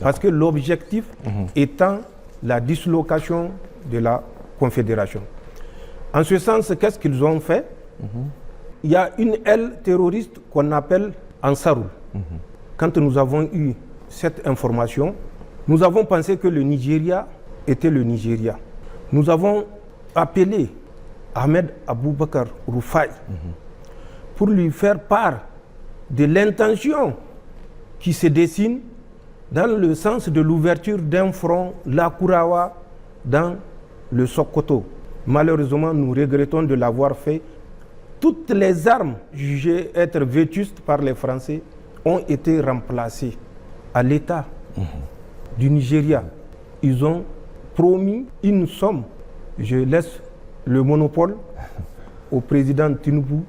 Parce que l'objectif étant la dislocation de la Confédération. En ce sens, qu'est-ce qu'ils ont fait? Il y a une aile terroriste qu'on appelle Ansarul. Quand nous avons eu cette information, nous avons pensé que le Nigeria était le Nigeria. Nous avons appelé Ahmed Aboubakar Rufai pour lui faire part de l'intention qui se dessine dans le sens de l'ouverture d'un front Lakurawa dans le Sokoto. Malheureusement, nous regrettons de l'avoir fait. Toutes les armes jugées être vétustes par les Français ont été remplacées à l'État du Nigeria. Ils ont promis une somme. Je laisse le monopole au président Tinubu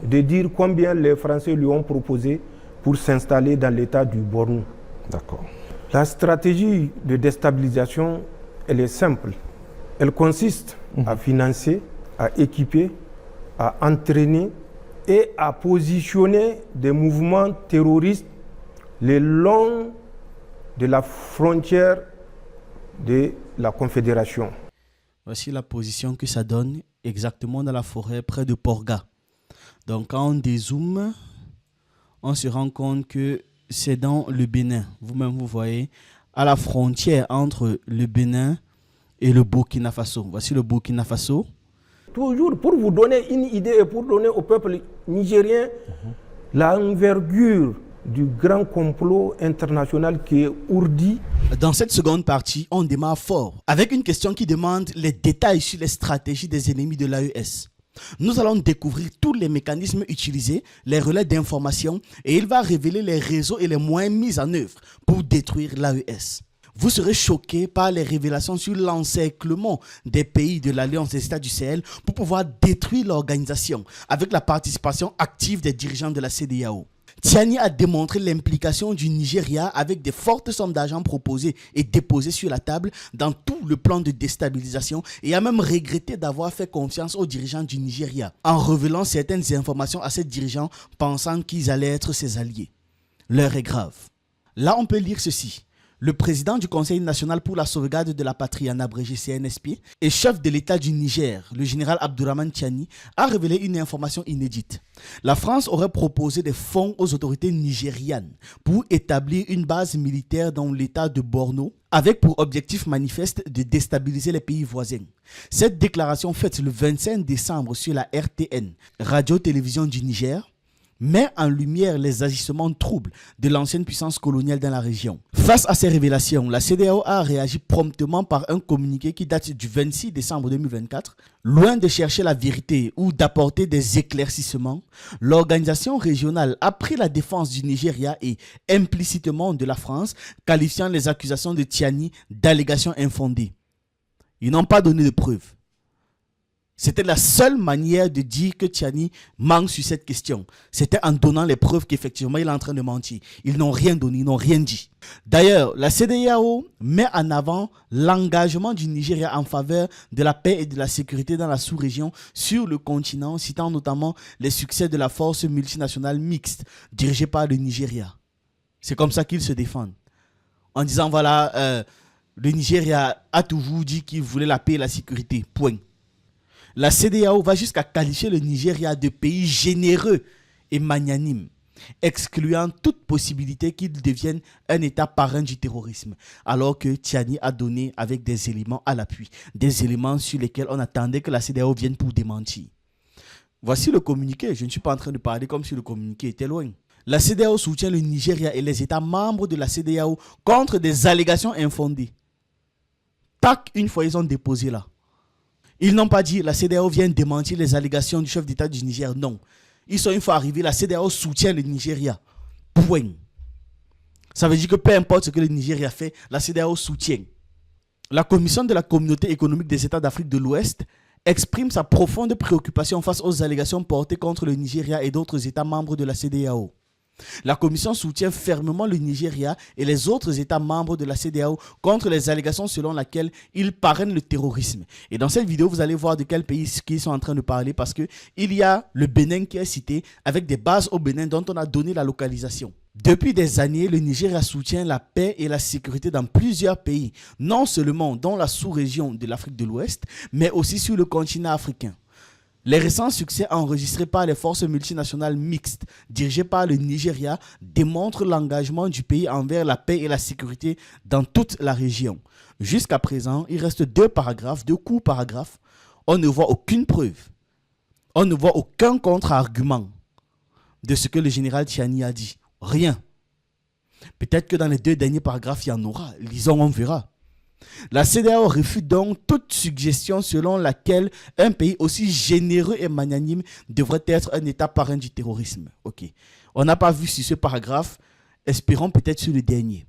de dire combien les Français lui ont proposé pour s'installer dans l'État du Borno. D'accord. La stratégie de déstabilisation, elle est simple. Elle consiste à financer, à équiper, à entraîner et à positionner des mouvements terroristes le long de la frontière de la Confédération. Voici la position que ça donne exactement dans la forêt près de Porga. Donc quand on dézoome, on se rend compte que c'est dans le Bénin. Vous-même, vous voyez, à la frontière entre le Bénin et le Burkina Faso. Voici le Burkina Faso. Toujours pour vous donner une idée et pour donner au peuple nigérien l'envergure du grand complot international qui est ourdi. Dans cette seconde partie, on démarre fort avec une question qui demande les détails sur les stratégies des ennemis de l'AES. Nous allons découvrir tous les mécanismes utilisés, les relais d'information et il va révéler les réseaux et les moyens mis en œuvre pour détruire l'AES. Vous serez choqués par les révélations sur l'encerclement des pays de l'Alliance des États du Sahel pour pouvoir détruire l'organisation avec la participation active des dirigeants de la CEDEAO. Tiani a démontré l'implication du Nigeria avec des fortes sommes d'argent proposées et déposées sur la table dans tout le plan de déstabilisation et a même regretté d'avoir fait confiance aux dirigeants du Nigeria en révélant certaines informations à ces dirigeants pensant qu'ils allaient être ses alliés. L'heure est grave. Là, on peut lire ceci. Le président du Conseil national pour la sauvegarde de la patrie, en abrégé CNSP, et chef de l'État du Niger, le général Abdourahmane Tiani, a révélé une information inédite. La France aurait proposé des fonds aux autorités nigérianes pour établir une base militaire dans l'État de Borno, avec pour objectif manifeste de déstabiliser les pays voisins. Cette déclaration faite le 25 décembre sur la RTN, Radio-Télévision du Niger, met en lumière les agissements troubles de l'ancienne puissance coloniale dans la région. Face à ces révélations, la CEDEAO a réagi promptement par un communiqué qui date du 26 décembre 2024. Loin de chercher la vérité ou d'apporter des éclaircissements, l'organisation régionale a pris la défense du Nigeria et implicitement de la France, qualifiant les accusations de Tiani d'allégations infondées. Ils n'ont pas donné de preuves. C'était la seule manière de dire que Tiani manque sur cette question. C'était en donnant les preuves qu'effectivement il est en train de mentir. Ils n'ont rien donné, ils n'ont rien dit. D'ailleurs, la CEDEAO met en avant l'engagement du Nigeria en faveur de la paix et de la sécurité dans la sous-région sur le continent, citant notamment les succès de la force multinationale mixte dirigée par le Nigeria. C'est comme ça qu'ils se défendent. En disant voilà, le Nigeria a toujours dit qu'il voulait la paix et la sécurité. Point. La CEDEAO va jusqu'à qualifier le Nigeria de pays généreux et magnanime, excluant toute possibilité qu'il devienne un État parrain du terrorisme, alors que Tiani a donné avec des éléments à l'appui, des éléments sur lesquels on attendait que la CEDEAO vienne pour démentir. Voici le communiqué, je ne suis pas en train de parler comme si le communiqué était loin. La CEDEAO soutient le Nigeria et les États membres de la CEDEAO contre des allégations infondées. Tac, une fois ils ont déposé là. Ils n'ont pas dit la CEDEAO vient démentir les allégations du chef d'État du Niger. Non. Ils sont une fois arrivés, la CEDEAO soutient le Nigeria. Point. Ça veut dire que peu importe ce que le Nigeria fait, la CEDEAO soutient. La Commission de la Communauté économique des États d'Afrique de l'Ouest exprime sa profonde préoccupation face aux allégations portées contre le Nigeria et d'autres États membres de la CEDEAO. La Commission soutient fermement le Nigeria et les autres États membres de la CEDEAO contre les allégations selon lesquelles ils parrainent le terrorisme. Et dans cette vidéo, vous allez voir de quel pays ils sont en train de parler parce qu'il y a le Bénin qui est cité avec des bases au Bénin dont on a donné la localisation. Depuis des années, le Nigeria soutient la paix et la sécurité dans plusieurs pays, non seulement dans la sous-région de l'Afrique de l'Ouest, mais aussi sur le continent africain. Les récents succès enregistrés par les forces multinationales mixtes dirigées par le Nigeria démontrent l'engagement du pays envers la paix et la sécurité dans toute la région. Jusqu'à présent, il reste deux courts paragraphes. On ne voit aucune preuve. On ne voit aucun contre-argument de ce que le général Tchiani a dit. Rien. Peut-être que dans les deux derniers paragraphes, il y en aura. Lisons, on verra. La CEDEAO refute donc toute suggestion selon laquelle un pays aussi généreux et magnanime devrait être un État parrain du terrorisme. Ok. On n'a pas vu sur ce paragraphe. Espérons peut-être sur le dernier.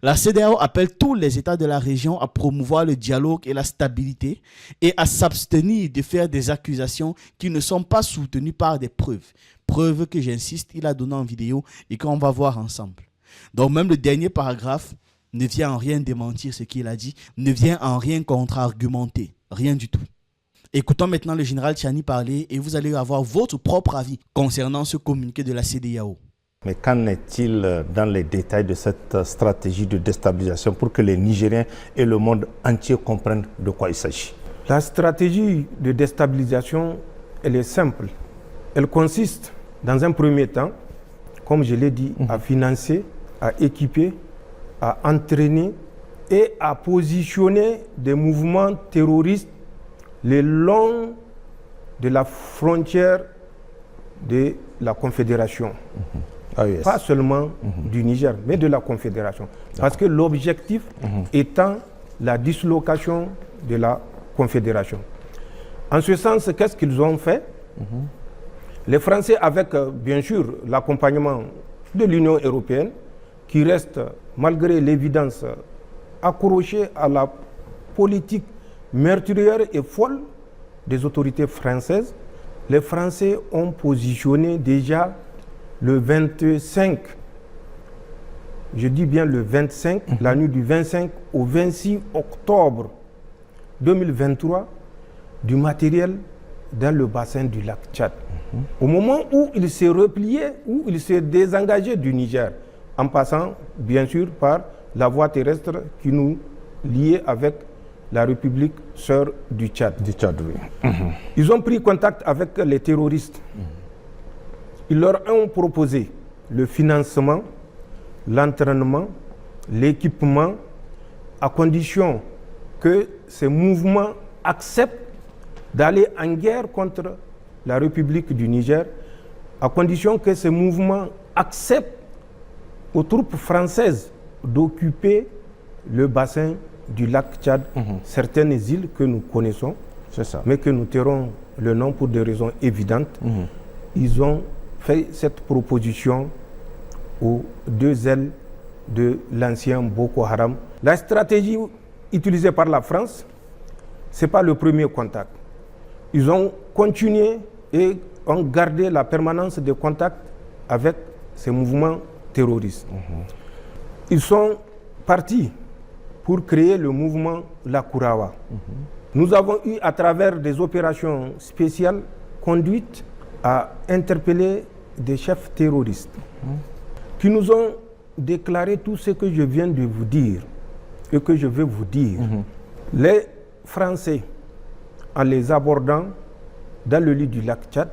La CEDEAO appelle tous les États de la région à promouvoir le dialogue et la stabilité et à s'abstenir de faire des accusations qui ne sont pas soutenues par des preuves. Preuves que, j'insiste, il a donné en vidéo et qu'on va voir ensemble. Donc même le dernier paragraphe ne vient en rien démentir ce qu'il a dit, ne vient en rien contre-argumenter, rien du tout. Écoutons maintenant le général Tchiani parler et vous allez avoir votre propre avis concernant ce communiqué de la CEDEAO. Mais qu'en est-il dans les détails de cette stratégie de déstabilisation pour que les Nigériens et le monde entier comprennent de quoi il s'agit? La stratégie de déstabilisation, elle est simple. Elle consiste, dans un premier temps, comme je l'ai dit, à financer, à équiper, à entraîner et à positionner des mouvements terroristes le long de la frontière de la Confédération. Ah, yes. Pas seulement du Niger, mais de la Confédération. Parce que l'objectif étant la dislocation de la Confédération. En ce sens, qu'est-ce qu'ils ont fait? Les Français, avec bien sûr l'accompagnement de l'Union européenne, qui reste, malgré l'évidence, accrochée à la politique meurtrière et folle des autorités françaises, les Français ont positionné déjà le 25, je dis bien le 25, la nuit du 25 au 26 octobre 2023, du matériel dans le bassin du lac Tchad. Au moment où il s'est replié, où il s'est désengagé du Niger, en passant bien sûr par la voie terrestre qui nous liait avec la République sœur du Tchad. Du Tchad, oui. Ils ont pris contact avec les terroristes. Ils leur ont proposé le financement, l'entraînement, l'équipement, à condition que ces mouvements acceptent d'aller en guerre contre la République du Niger, à condition que ces mouvements acceptent aux troupes françaises d'occuper le bassin du lac Tchad, certaines îles que nous connaissons, mais que nous tairons le nom pour des raisons évidentes. Ils ont fait cette proposition aux deux ailes de l'ancien Boko Haram. La stratégie utilisée par la France, ce n'est pas le premier contact. Ils ont continué et ont gardé la permanence des contacts avec ces mouvements terroristes. Ils sont partis pour créer le mouvement Lakurawa. Nous avons eu, à travers des opérations spéciales conduites, à interpeller des chefs terroristes qui nous ont déclaré tout ce que je viens de vous dire et que je vais vous dire. Les Français, en les abordant dans le lit du lac Tchad,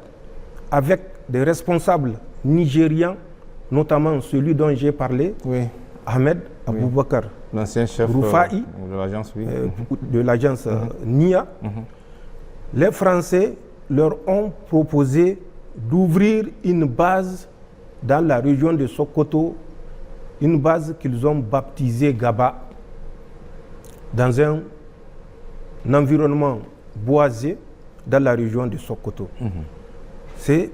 avec des responsables nigérians, notamment celui dont j'ai parlé, Ahmed Aboubakar, l'ancien chef Roufaï, de l'agence NIA, les Français leur ont proposé d'ouvrir une base dans la région de Sokoto, une base qu'ils ont baptisée Gaba, dans un environnement boisé dans la région de Sokoto. C'est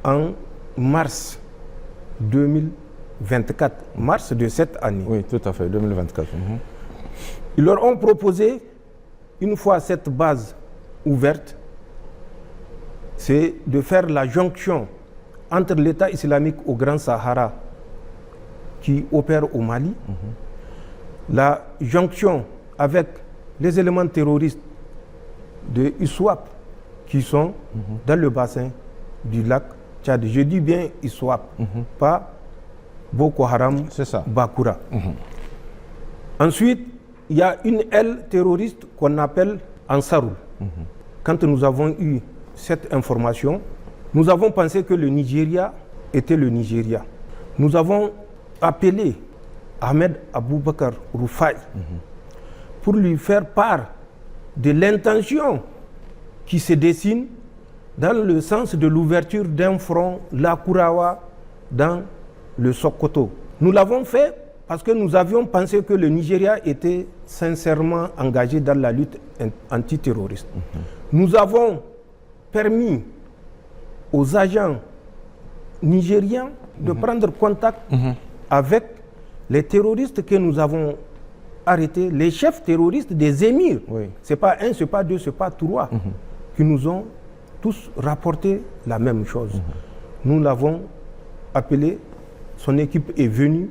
en mars 2024, mars de cette année. Oui, tout à fait, 2024. Ils leur ont proposé, une fois cette base ouverte, c'est de faire la jonction entre l'État islamique au Grand Sahara qui opère au Mali, la jonction avec les éléments terroristes de ISWAP qui sont dans le bassin du lac Tchad. Je dis bien ISWAP, pas Boko Haram, Bakura. Ensuite, il y a une aile terroriste qu'on appelle Ansarul. Quand nous avons eu cette information, nous avons pensé que le Nigeria était le Nigeria. Nous avons appelé Ahmed Aboubakar Rufai pour lui faire part de l'intention qui se dessine dans le sens de l'ouverture d'un front Lakurawa dans le Sokoto. Nous l'avons fait parce que nous avions pensé que le Nigeria était sincèrement engagé dans la lutte antiterroriste. Nous avons permis aux agents nigériens de prendre contact avec les terroristes que nous avons arrêtés, les chefs terroristes des émirs. Ce n'est pas un, ce n'est pas deux, ce n'est pas trois, qui nous ont tous rapporté la même chose. Nous l'avons appelé, son équipe est venue,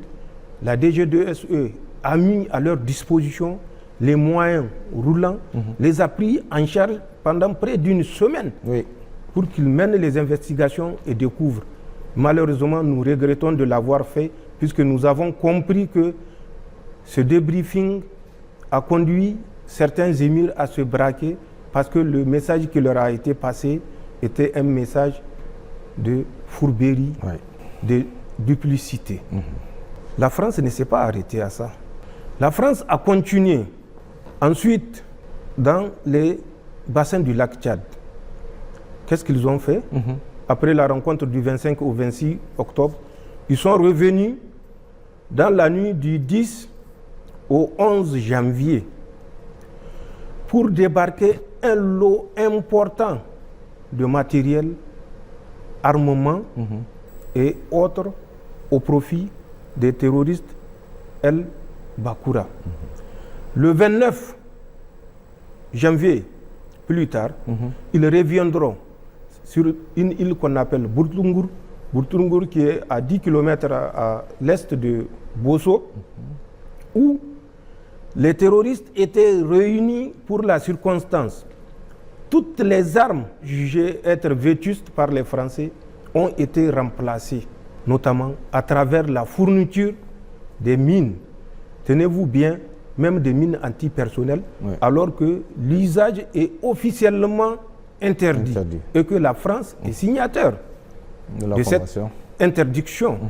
la DG2SE a mis à leur disposition les moyens roulants, les a pris en charge pendant près d'une semaine pour qu'ils mènent les investigations et découvrent. Malheureusement, nous regrettons de l'avoir fait puisque nous avons compris que ce débriefing a conduit certains émirs à se braquer parce que le message qui leur a été passé était un message de fourberie, de duplicité. La France ne s'est pas arrêtée à ça. La France a continué ensuite dans les bassins du lac Tchad. Qu'est-ce qu'ils ont fait? Après la rencontre du 25 au 26 octobre, ils sont revenus dans la nuit du 10 au 11 janvier pour débarquer un lot important de matériel, armement et autres au profit des terroristes El Bakura. Le 29 janvier, plus tard, ils reviendront sur une île qu'on appelle Bourtungur, Bourtungur qui est à 10 km à l'est de Bosso, où les terroristes étaient réunis pour la circonstance. Toutes les armes jugées être vétustes par les Français ont été remplacées, notamment à travers la fourniture des mines. Tenez-vous bien, même des mines antipersonnelles, alors que l'usage est officiellement interdit. Et que la France est signataire de cette interdiction.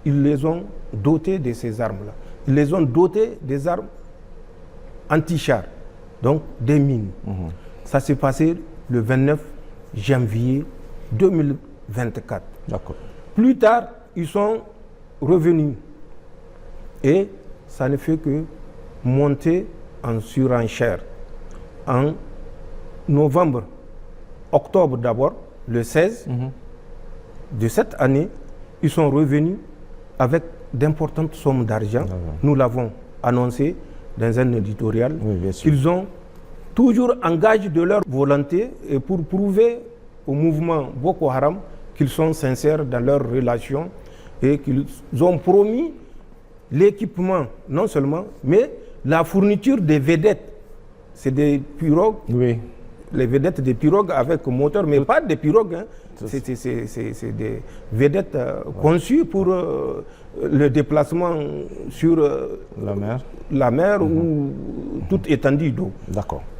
Ils les ont dotés de ces armes-là. Ils les ont dotés des armes anti-chars, donc des mines. Ça s'est passé le 29 janvier 2024. Plus tard, ils sont revenus et ça ne fait que monter en surenchère. En novembre, octobre d'abord, le 16 de cette année, ils sont revenus avec d'importantes sommes d'argent. Nous l'avons annoncé dans un éditorial. Ils ont toujours engagé de leur volonté et pour prouver au mouvement Boko Haram qu'ils sont sincères dans leurs relations et qu'ils ont promis l'équipement, non seulement, mais la fourniture des vedettes. C'est des pirogues, les vedettes des pirogues avec moteur, mais pas des pirogues. C'est des vedettes conçues pour le déplacement sur la mer ou toute étendue d'eau.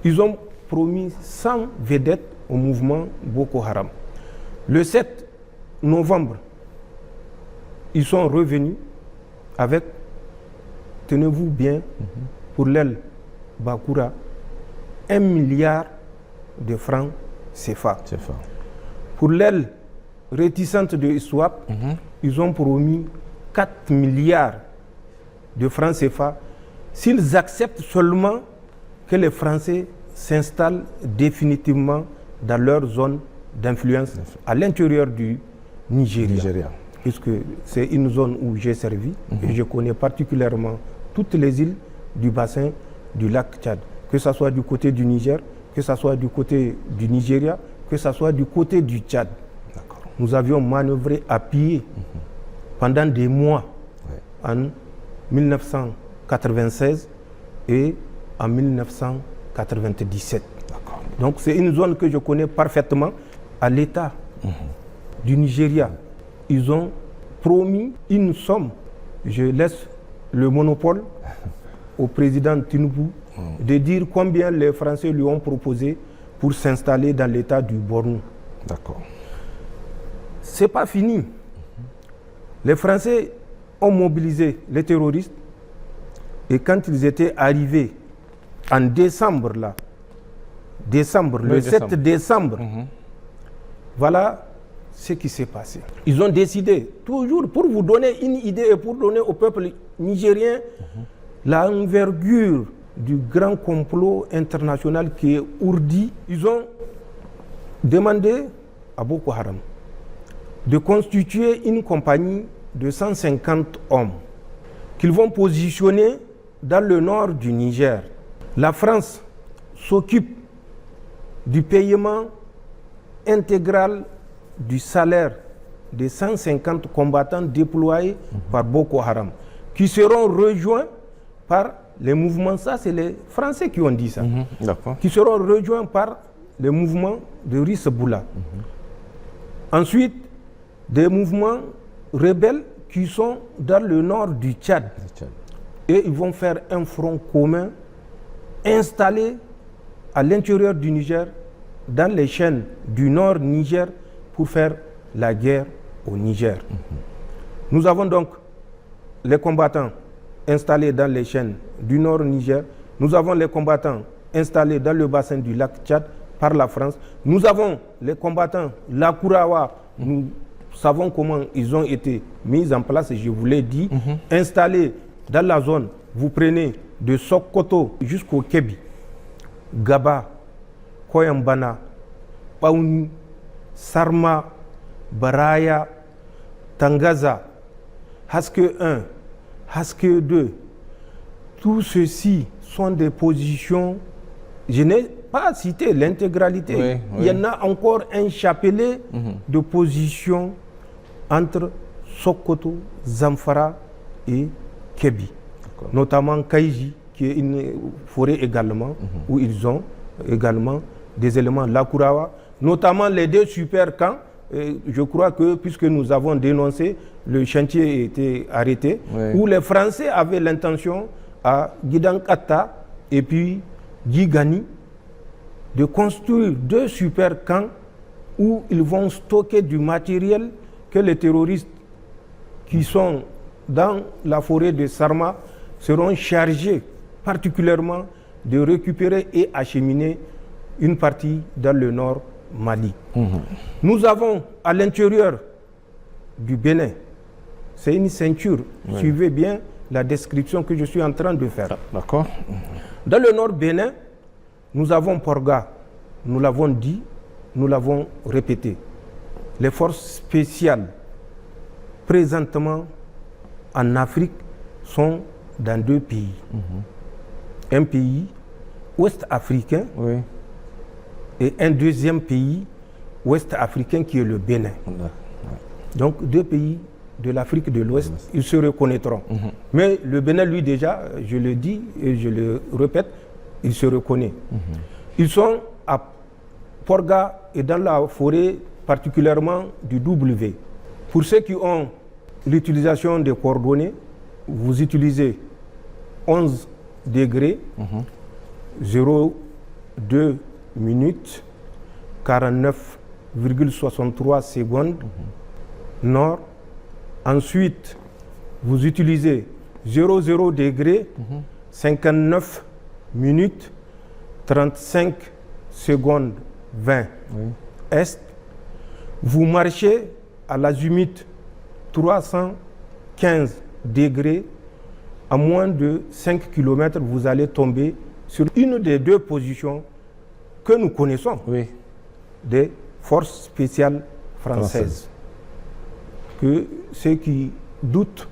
Ils ont promis 100 vedettes au mouvement Boko Haram. Le 7 novembre, ils sont revenus avec, tenez-vous bien, pour l'aile Bakura, 1 milliard de francs CFA. Pour l'aile réticente de ISWAP, ils ont promis 4 milliards de francs CFA s'ils acceptent seulement que les Français s'installent définitivement dans leur zone d'influence à l'intérieur du Nigeria. Puisque c'est une zone où j'ai servi et je connais particulièrement toutes les îles du bassin du lac Tchad, que ce soit du côté du Niger, que ce soit du côté du Nigeria, que ce soit du côté du Tchad. Nous avions manœuvré à pied pendant des mois en 1996 et en 1997. Donc c'est une zone que je connais parfaitement à l'état du Nigeria, ils ont promis une somme. Je laisse le monopole au président Tinubu de dire combien les Français lui ont proposé pour s'installer dans l'état du Borno. D'accord. Ce n'est pas fini. Les Français ont mobilisé les terroristes et quand ils étaient arrivés en décembre, le 7 décembre, voilà ce qui s'est passé. Ils ont décidé, toujours pour vous donner une idée et pour donner au peuple nigérien l'envergure du grand complot international qui est ourdi, ils ont demandé à Boko Haram de constituer une compagnie de 150 hommes qu'ils vont positionner dans le nord du Niger. La France s'occupe du paiement intégral du salaire des 150 combattants déployés par Boko Haram, qui seront rejoints par les mouvements, ça c'est les Français qui ont dit ça, qui seront rejoints par les mouvements de Riseboula. Ensuite, des mouvements rebelles qui sont dans le nord du Tchad. Et ils vont faire un front commun installé à l'intérieur du Niger, dans les chaînes du nord Niger, pour faire la guerre au Niger. Nous avons donc les combattants installés dans les chaînes du nord Niger. Nous avons les combattants installés dans le bassin du lac Tchad par la France. Nous avons les combattants Lakurawa. Nous savons comment ils ont été mis en place, et je vous l'ai dit, installés dans la zone. Vous prenez de Sokoto jusqu'au Kébi, Gaba, Koyambana, Paouni, Sarma, Baraya, Tangaza, Haske 1, Haske 2. Tout ceci sont des positions, je n'ai pas cité l'intégralité, il y en a encore un chapelet de positions entre Sokoto, Zamfara et Kébi, notamment Kaïji, qui est une forêt également, où ils ont également des éléments Lakurawa, notamment les deux super camps. Je crois que, puisque nous avons dénoncé, le chantier a été arrêté, où les Français avaient l'intention à Gidankata et puis Gigani de construire deux super camps où ils vont stocker du matériel que les terroristes qui sont dans la forêt de Sarma seront chargés particulièrement de récupérer et acheminer une partie dans le nord Mali. Nous avons à l'intérieur du Bénin, c'est une ceinture, suivez bien la description que je suis en train de faire. D'accord. Dans le nord Bénin, nous avons Porga, nous l'avons dit, nous l'avons répété. Les forces spéciales présentement en Afrique sont dans deux pays. Un pays ouest-africain et un deuxième pays ouest-africain qui est le Bénin. Donc deux pays de l'Afrique de l'Ouest, ils se reconnaîtront. Mais le Bénin, lui déjà, je le dis et je le répète, il se reconnaît. Ils sont à Porga et dans la forêt particulièrement du W. Pour ceux qui ont l'utilisation des coordonnées, vous utilisez 11 degrés, 0,2 minutes, 49,63 secondes nord. Ensuite, vous utilisez 00 degrés, 59 minutes, 35 secondes 20 est. Vous marchez à l'azimut 315 degrés, à moins de 5 km, vous allez tomber sur une des deux positions que nous connaissons des forces spéciales françaises. Que ceux qui doutent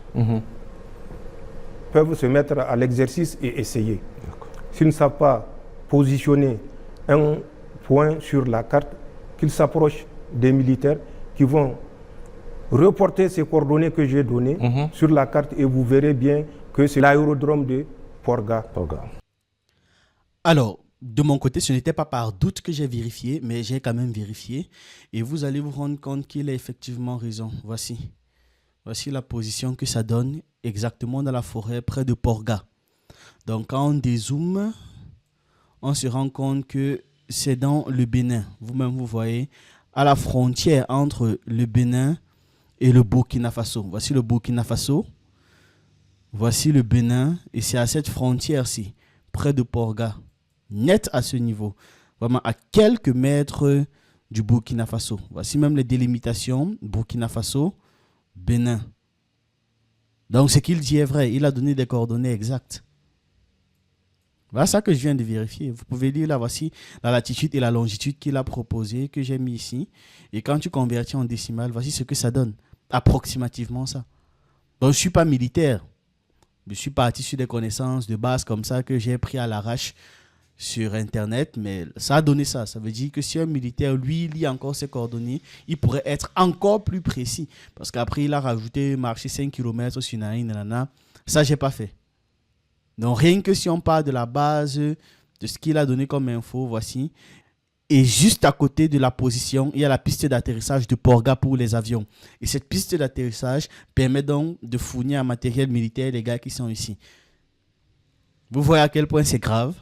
peuvent se mettre à l'exercice et essayer. S'ils ne savent pas positionner un point sur la carte, qu'ils s'approchent des militaires qui vont reporter ces coordonnées que j'ai données sur la carte et vous verrez bien que c'est l'aérodrome de Porga. Alors, de mon côté, ce n'était pas par doute que j'ai vérifié, mais j'ai quand même vérifié. Et vous allez vous rendre compte qu'il a effectivement raison. Voici la position que ça donne exactement dans la forêt près de Porga. Donc quand on dézoome, on se rend compte que c'est dans le Bénin. Vous-même, vous voyez, à la frontière entre le Bénin et le Burkina Faso. Voici le Burkina Faso. Voici le Bénin. Et c'est à cette frontière-ci, près de Porga, net à ce niveau. Vraiment à quelques mètres du Burkina Faso. Voici même les délimitations. Burkina Faso, Bénin. Donc ce qu'il dit est vrai. Il a donné des coordonnées exactes. Voilà ça que je viens de vérifier. Vous pouvez lire là, voici la latitude et la longitude qu'il a proposé, que j'ai mis ici. Et quand tu convertis en décimale, voici ce que ça donne. Approximativement ça. Donc je ne suis pas militaire. Je suis parti sur des connaissances de base comme ça que j'ai pris à l'arrache sur Internet. Mais ça a donné ça. Ça veut dire que si un militaire, lui, lit encore ses coordonnées, il pourrait être encore plus précis. Parce qu'après, il a rajouté marcher 5 km sur nanana. Ça, je n'ai pas fait. Donc, rien que si on parle de la base de ce qu'il a donné comme info, voici. Et juste à côté de la position, il y a la piste d'atterrissage de Porga pour les avions. Et cette piste d'atterrissage permet donc de fournir un matériel militaire les gars qui sont ici. Vous voyez à quel point c'est grave.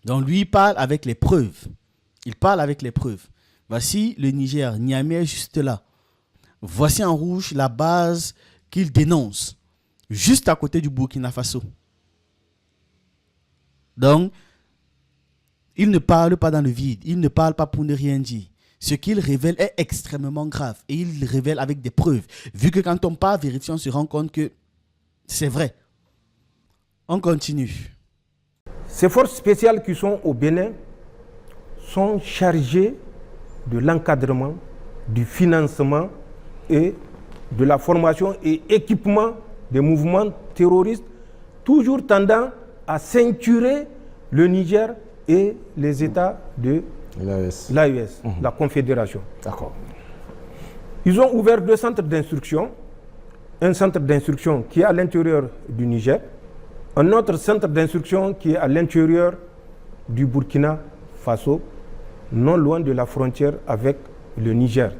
Donc, lui, il parle avec les preuves. Il parle avec les preuves. Voici le Niger, Niamey est juste là. Voici en rouge la base qu'il dénonce. Juste à côté du Burkina Faso. Donc, il ne parle pas dans le vide. Il ne parle pas pour ne rien dire. Ce qu'il révèle est extrêmement grave. Et il révèle avec des preuves. Vu que quand on part vérifier, on se rend compte que c'est vrai. On continue. Ces forces spéciales qui sont au Bénin sont chargées de l'encadrement, du financement et de la formation et équipement des mouvements terroristes, toujours tendant à ceinturer le Niger et les États de l'AES, la Confédération. D'accord. Ils ont ouvert 2 centres d'instruction. Un centre d'instruction qui est à l'intérieur du Niger, un autre centre d'instruction qui est à l'intérieur du Burkina Faso, non loin de la frontière avec le Niger.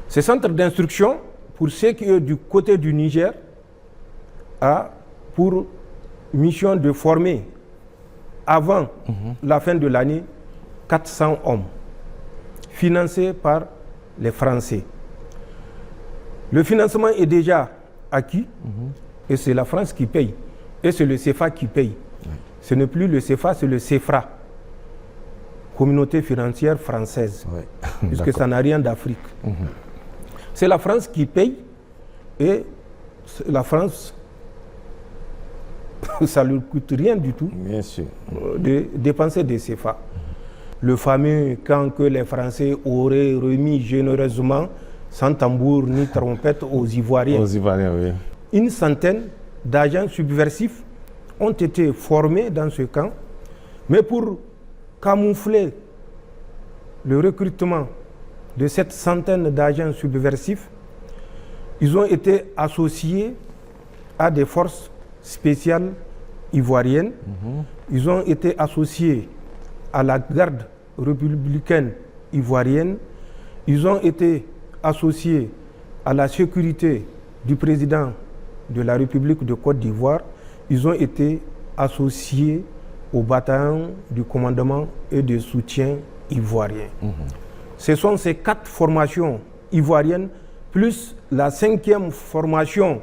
Ces centres d'instruction, pour ce qui est du côté du Niger, a pour mission de former, avant la fin de l'année, 400 hommes, financés par les Français. Le financement est déjà acquis, et c'est la France qui paye, et c'est le CFA qui paye. Ce n'est plus le CFA, c'est le CFRA, Communauté financière française, puisque ça n'a rien d'Afrique. C'est la France qui paye, et la France, ça ne lui coûte rien du tout. Bien sûr. De dépenser des CFA. Le fameux camp que les Français auraient remis généreusement, sans tambour ni trompette, aux Ivoiriens. Aux Ivoiriens, oui. Une centaine d'agents subversifs ont été formés dans ce camp, mais pour camoufler le recrutement de cette centaine d'agents subversifs, ils ont été associés à des forces spéciales ivoiriennes. Ils ont été associés à la garde républicaine ivoirienne. Ils ont été associés à la sécurité du président de la République de Côte d'Ivoire. Ils ont été associés au bataillon du commandement et de soutien ivoirien. Ce sont ces 4 formations ivoiriennes, plus la 5e formation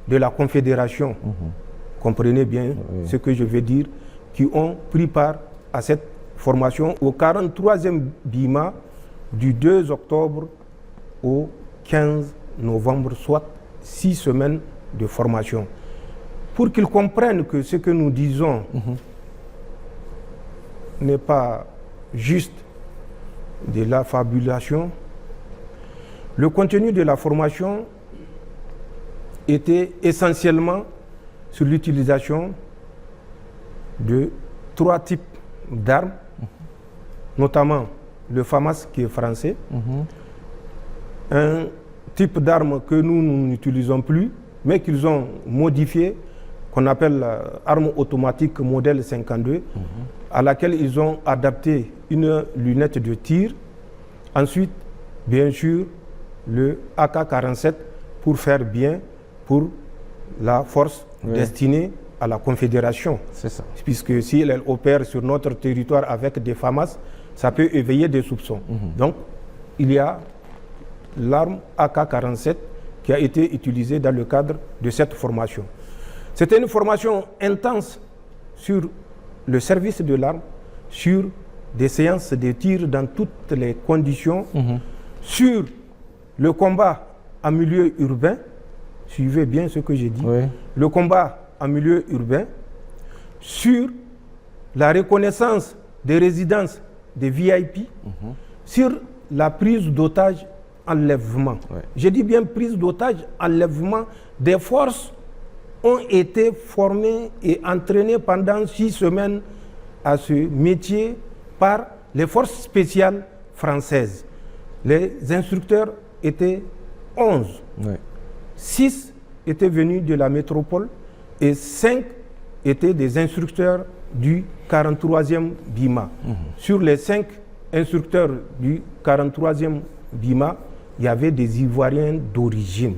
de la Confédération, comprenez bien ce que je veux dire, qui ont pris part à cette formation au 43e BIMA du 2 octobre au 15 novembre, soit 6 semaines de formation. Pour qu'ils comprennent que ce que nous disons n'est pas juste de la fabulation, le contenu de la formation était essentiellement sur l'utilisation de 3 types d'armes, notamment le FAMAS qui est français, un type d'arme que nous n'utilisons plus, mais qu'ils ont modifié qu'on appelle arme automatique modèle 52, à laquelle ils ont adapté une lunette de tir. Ensuite, bien sûr, le AK-47 pour faire bien pour la force destinée à la Confédération. C'est ça. Puisque si elle opère sur notre territoire avec des FAMAS, ça peut éveiller des soupçons. Donc, il y a l'arme AK-47 qui a été utilisée dans le cadre de cette formation. C'était une formation intense sur le service de l'arme, sur des séances de tir dans toutes les conditions, sur le combat en milieu urbain, suivez bien ce que j'ai dit, le combat en milieu urbain, sur la reconnaissance des résidences des VIP, sur la prise d'otages, enlèvement. Je dis bien prise d'otages, enlèvement. Des forces ont été formées et entraînées pendant 6 semaines à ce métier par les forces spéciales françaises. Les instructeurs étaient 11. 6 étaient venus de la métropole et 5 étaient des instructeurs du 43e BIMA. Sur les 5 instructeurs du 43e BIMA, il y avait des Ivoiriens d'origine,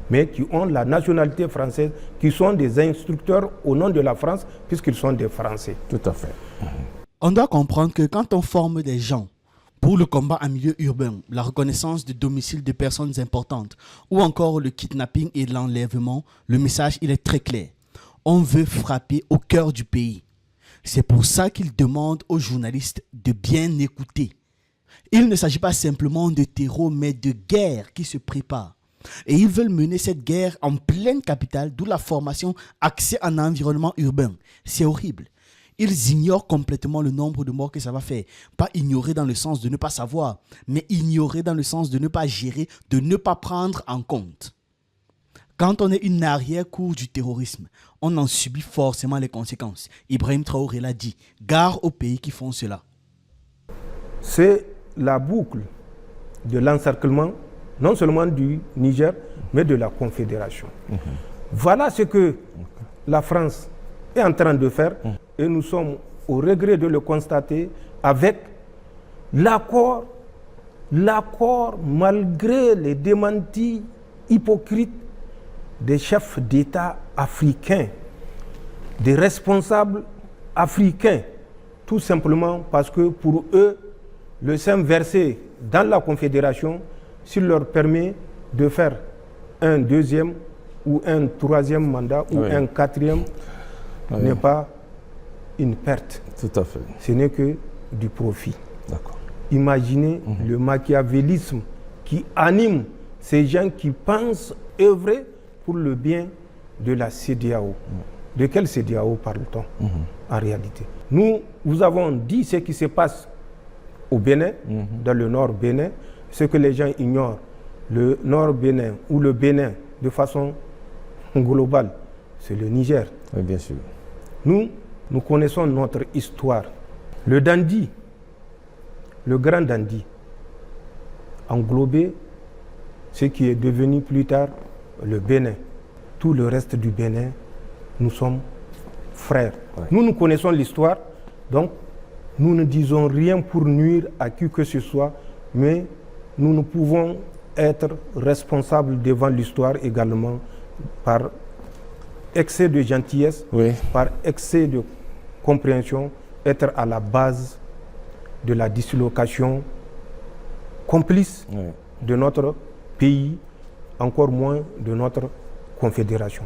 mais qui ont la nationalité française, qui sont des instructeurs au nom de la France, puisqu'ils sont des Français. Tout à fait. On doit comprendre que quand on forme des gens pour le combat en milieu urbain, la reconnaissance de domicile de personnes importantes, ou encore le kidnapping et l'enlèvement, le message il est très clair. On veut frapper au cœur du pays. C'est pour ça qu'il demande aux journalistes de bien écouter. Il ne s'agit pas simplement de terreau, mais de guerre qui se prépare. Et ils veulent mener cette guerre en pleine capitale, d'où la formation axée en environnement urbain. C'est horrible. Ils ignorent complètement le nombre de morts que ça va faire. Pas ignorer dans le sens de ne pas savoir, mais ignorer dans le sens de ne pas gérer, de ne pas prendre en compte. Quand on est une arrière-cour du terrorisme, on en subit forcément les conséquences. Ibrahim Traoré l'a dit, gare aux pays qui font cela. C'est la boucle de l'encerclement, non seulement du Niger, mais de la Confédération. Voilà ce que la France est en train de faire, et nous sommes au regret de le constater avec l'accord malgré les démentis hypocrites des chefs d'État africains, des responsables africains, tout simplement parce que pour eux, le sein versé dans la Confédération, s'il leur permet de faire un deuxième ou un troisième mandat ou un quatrième, n'est pas une perte. Tout à fait. Ce n'est que du profit. D'accord. Imaginez le machiavélisme qui anime ces gens qui pensent œuvrer pour le bien de la CEDEAO. De quelle CEDEAO parle-t-on en réalité? Nous vous avons dit ce qui se passe au Bénin, dans le nord Bénin, ce que les gens ignorent. Le nord Bénin ou le Bénin, de façon globale, c'est le Niger. Oui, bien sûr. Nous connaissons notre histoire. Le dandy, le grand dandy, englobait ce qui est devenu plus tard le Bénin. Tout le reste du Bénin, nous sommes frères. Nous connaissons l'histoire, donc nous ne disons rien pour nuire à qui que ce soit, mais nous ne pouvons être responsables devant l'histoire également par excès de gentillesse, par excès de compréhension, être à la base de la dislocation complice de notre pays, encore moins de notre confédération.